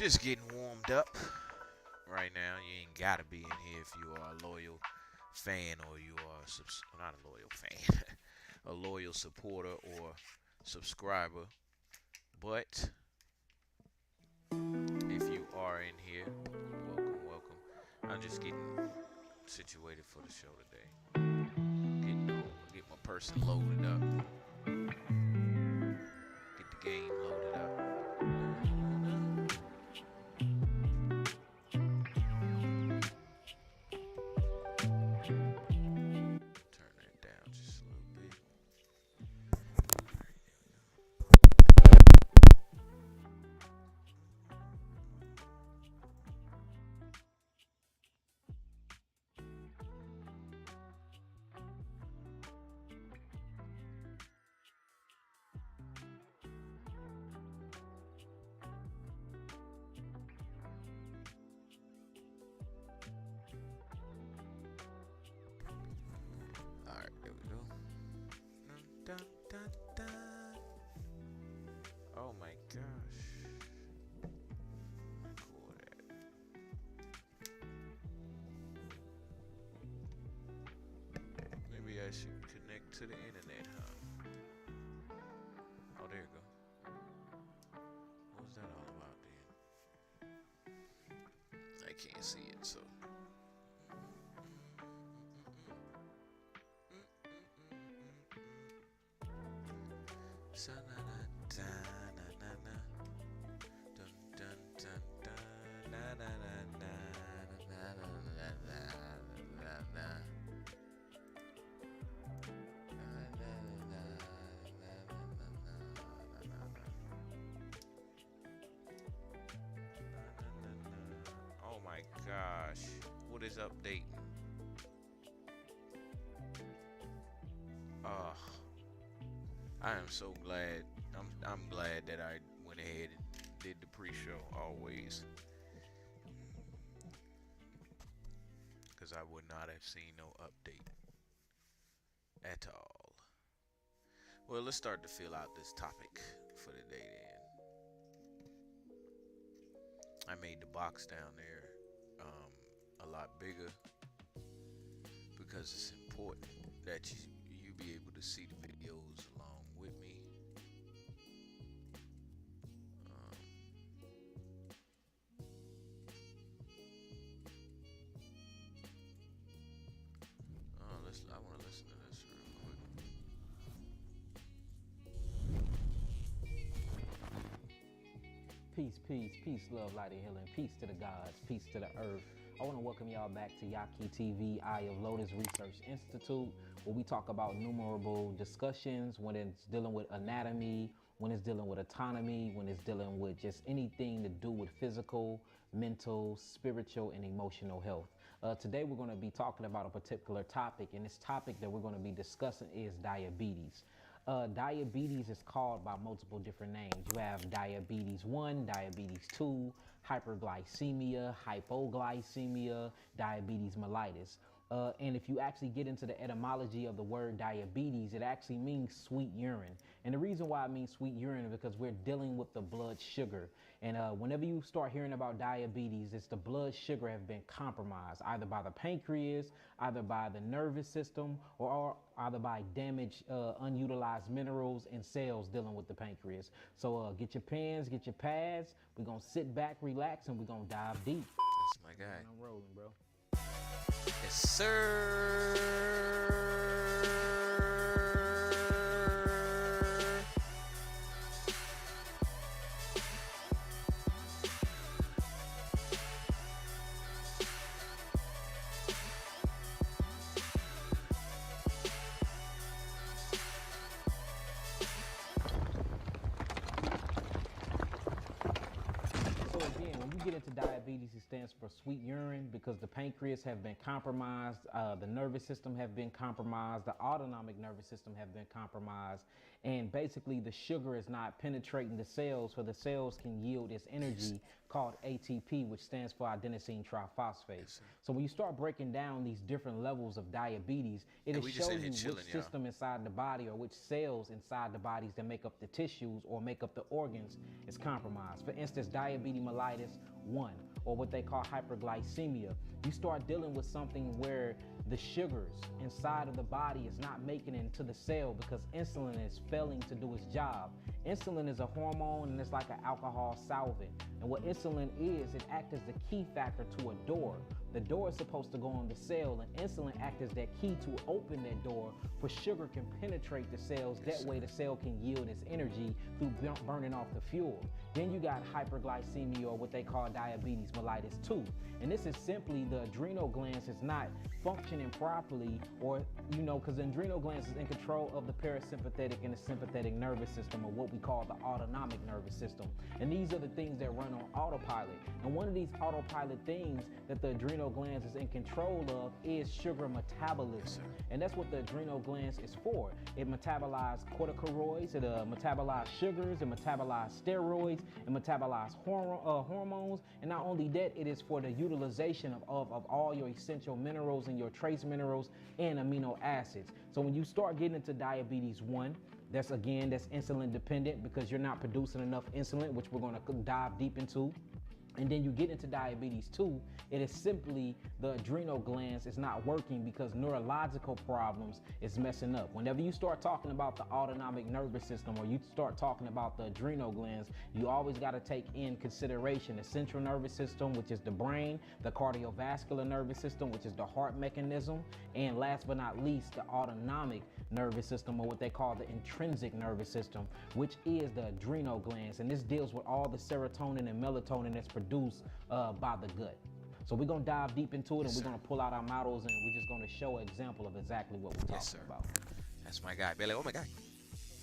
Just getting warmed up right now. You ain't gotta be in here if you are a loyal fan or you are not a loyal fan, a loyal supporter or subscriber. But if you are in here, welcome, welcome. I'm just getting situated for the show today. Get my person loaded up. Get the game loaded up. Turn that down just a little bit. All right, there we go. Dun, dun, dun. Oh my gosh. Cool that. Maybe I should connect to the internet, huh? Oh, there you go. What was that all about then? I can't see it, so. Oh my gosh, what is updating? Oh, I am so glad. I'm glad that I went ahead and did the pre-show always, because I would not have seen no update at all. Well, let's start to fill out this topic for the day then. I made the box down there a lot bigger because it's important that you be able to see the videos along with me. I want to listen to this real quick. Peace, love, light, and healing. Peace to the gods, peace to the earth. I want to welcome y'all back to Yaki TV, Eye of Lotus Research Institute, where we talk about innumerable discussions when it's dealing with anatomy, when it's dealing with autonomy, when it's dealing with just anything to do with physical, mental, spiritual, and emotional health. Today we're going to be talking about a particular topic, and this topic that we're going to be discussing is diabetes. Diabetes is called by multiple different names. You have diabetes 1, diabetes 2, hyperglycemia, hypoglycemia, diabetes mellitus. And if you actually get into the etymology of the word diabetes, it actually means sweet urine. And the reason why it means sweet urine is because we're dealing with the blood sugar. And whenever you start hearing about diabetes, it's the blood sugar have been compromised, either by the pancreas, either by the nervous system, or either by damaged, unutilized minerals and cells dealing with the pancreas. So get your pens, get your pads. We're going to sit back, relax, and we're going to dive deep. That's my guy. I'm rolling, bro. Yes, sir. So again, when you get into diabetes, it's stands for sweet urine because the pancreas have been compromised, the nervous system have been compromised, the autonomic nervous system have been compromised, and basically the sugar is not penetrating the cells, so the cells can yield its energy called ATP, which stands for adenosine triphosphate. So when you start breaking down these different levels of diabetes, it'll show you which system inside the body or which cells inside the bodies that make up the tissues or make up the organs is compromised. For instance, diabetes mellitus 1, or what they call hyperglycemia. You start dealing with something where the sugars inside of the body is not making it into the cell because insulin is failing to do its job. Insulin is a hormone and it's like an alcohol solvent. And what insulin is, it acts as the key factor to a door. The door is supposed to go on the cell, and insulin acts as that key to open that door for sugar can penetrate the cells. That way the cell can yield its energy through burning off the fuel. Then you got hyperglycemia, or what they call diabetes mellitus 2. And this is simply the adrenal glands is not functioning properly, or, because the adrenal glands is in control of the parasympathetic and the sympathetic nervous system, or what we call the autonomic nervous system. And these are the things that run on autopilot. And one of these autopilot things that the adrenal glands is in control of is sugar metabolism. And that's what the adrenal glands is for. It metabolizes corticosteroids, it metabolizes sugars, it metabolizes steroids, it metabolizes hormones. And not only that, it is for the utilization of all your essential minerals and your trace minerals and amino acids. So when you start getting into diabetes 1, that's insulin dependent because you're not producing enough insulin, which we're going to dive deep into. And then you get into diabetes 2, it is simply the adrenal glands is not working because neurological problems is messing up. Whenever you start talking about the autonomic nervous system or you start talking about the adrenal glands, you always got to take in consideration the central nervous system, which is the brain, the cardiovascular nervous system, which is the heart mechanism, and last but not least, the autonomic nervous system, or what they call the intrinsic nervous system, which is the adrenal glands. And this deals with all the serotonin and melatonin that's produced by the gut. So we're going to dive deep into it, and we're going to pull out our models, and we're just going to show an example of exactly what we're talking about. That's my guy, Billy. Oh my God.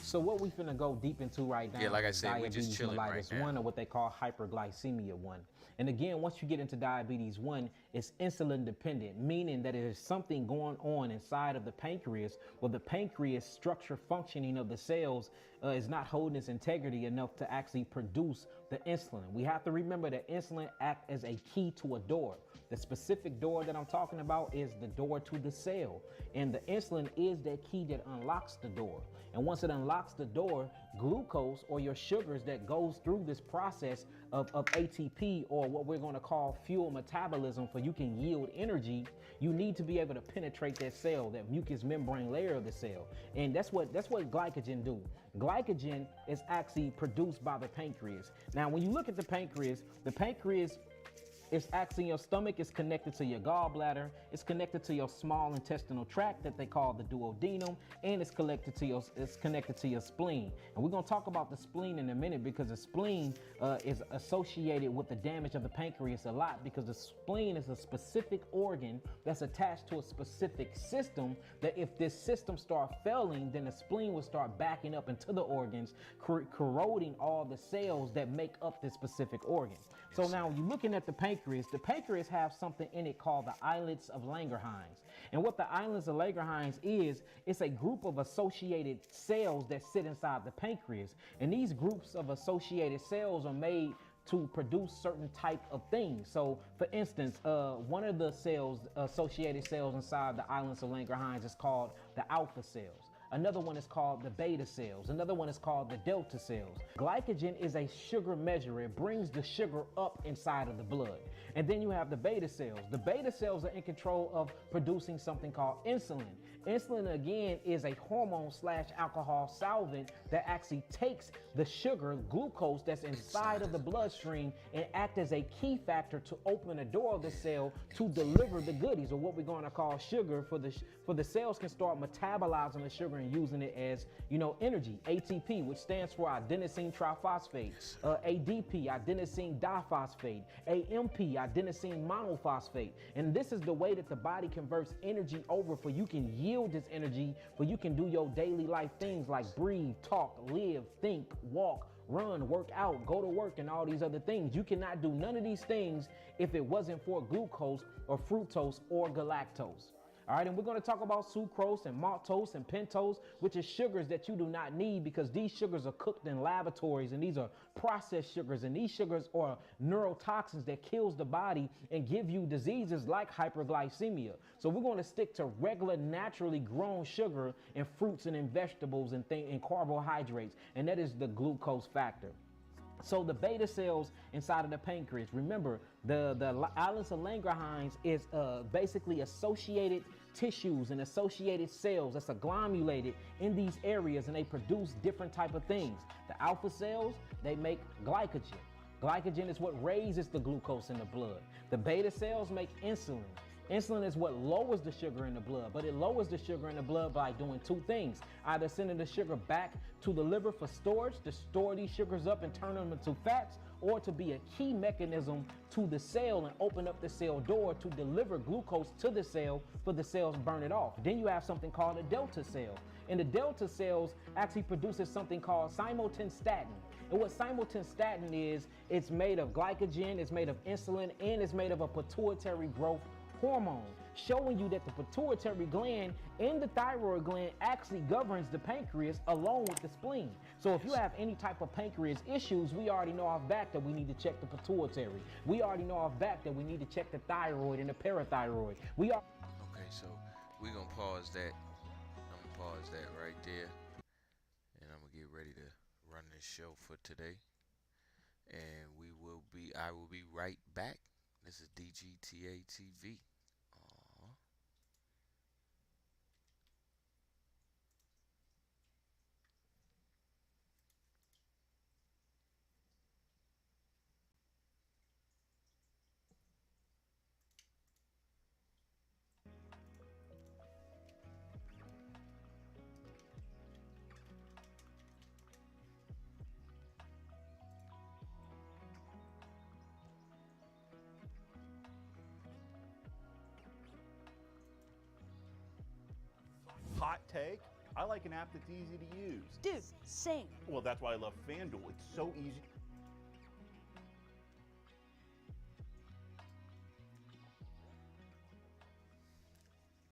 So what we finna go deep into right now, like I said, we just chilling right now. 1, or what they call hyperglycemia 1. And again, once you get into diabetes 1, it's insulin dependent, meaning that there's something going on inside of the pancreas where the pancreas structure functioning of the cells is not holding its integrity enough to actually produce the insulin. We have to remember that insulin acts as a key to a door. The specific door that I'm talking about is the door to the cell. And the insulin is that key that unlocks the door. And once it unlocks the door, glucose, or your sugars that goes through this process of ATP, or what we're going to call fuel metabolism, for you can yield energy, you need to be able to penetrate that cell, that mucous membrane layer of the cell. And that's what glycogen do. Glycogen is actually produced by the pancreas. Now, when you look at the pancreas it's actually your stomach is connected to your gallbladder. It's connected to your small intestinal tract that they call the duodenum, and it's connected to your spleen. And we're gonna talk about the spleen in a minute because the spleen is associated with the damage of the pancreas a lot, because the spleen is a specific organ that's attached to a specific system that if this system starts failing, then the spleen will start backing up into the organs, corroding all the cells that make up this specific organ. So now you're looking at the pancreas have something in it called the islets of Langerhans. And what the islets of Langerhans is, it's a group of associated cells that sit inside the pancreas. And these groups of associated cells are made to produce certain type of things. So for instance, one of the associated cells inside the islets of Langerhans is called the alpha cells. Another one is called the beta cells. Another one is called the delta cells. Glycogen is a sugar measure. It brings the sugar up inside of the blood. And then you have the beta cells. The beta cells are in control of producing something called insulin. Insulin, again, is a hormone/alcohol solvent that actually takes the sugar, glucose, that's inside of the bloodstream and act as a key factor to open the door of the cell to deliver the goodies, or what we're going to call sugar, for the cells can start metabolizing the sugar and using it as, energy. ATP, which stands for adenosine triphosphate, ADP, adenosine diphosphate, AMP, adenosine monophosphate. And this is the way that the body converts energy over, for you can yield this energy, for you can do your daily life things like breathe, talk, live, think, walk, run, work out, go to work, and all these other things. You cannot do none of these things if it wasn't for glucose or fructose or galactose. All right, and we're going to talk about sucrose and maltose and pentose, which is sugars that you do not need because these sugars are cooked in laboratories, and these are processed sugars, and these sugars are neurotoxins that kills the body and give you diseases like hyperglycemia. So we're going to stick to regular, naturally grown sugar in fruits and in vegetables and carbohydrates, and that is the glucose factor. So the beta cells inside of the pancreas, remember the islands of Langerhans is basically associated tissues and associated cells that's agglomerated in these areas, and they produce different type of things. The alpha cells, they make glycogen. Glycogen is what raises the glucose in the blood. The beta cells make insulin. Insulin is what lowers the sugar in the blood, but it lowers the sugar in the blood by doing two things: either sending the sugar back to the liver for storage to store these sugars up and turn them into fats, or to be a key mechanism to the cell and open up the cell door to deliver glucose to the cell for the cells burn it off. Then you have something called a delta cell. And the delta cells actually produces something called simultastatin. And what simultastatin is, it's made of glycogen, it's made of insulin, and it's made of a pituitary growth hormone, showing you that the pituitary gland and the thyroid gland actually governs the pancreas along with the spleen. So if you have any type of pancreas issues, we already know off back that we need to check the pituitary. We already know off back that we need to check the thyroid and the parathyroid. Okay, so we're gonna pause that. I'm gonna pause that right there, and I'm gonna get ready to run this show for today. And I will be right back. This is DGTA TV. Hot take, I like an app that's easy to use. Dude, same. Well, that's why I love FanDuel. It's so easy.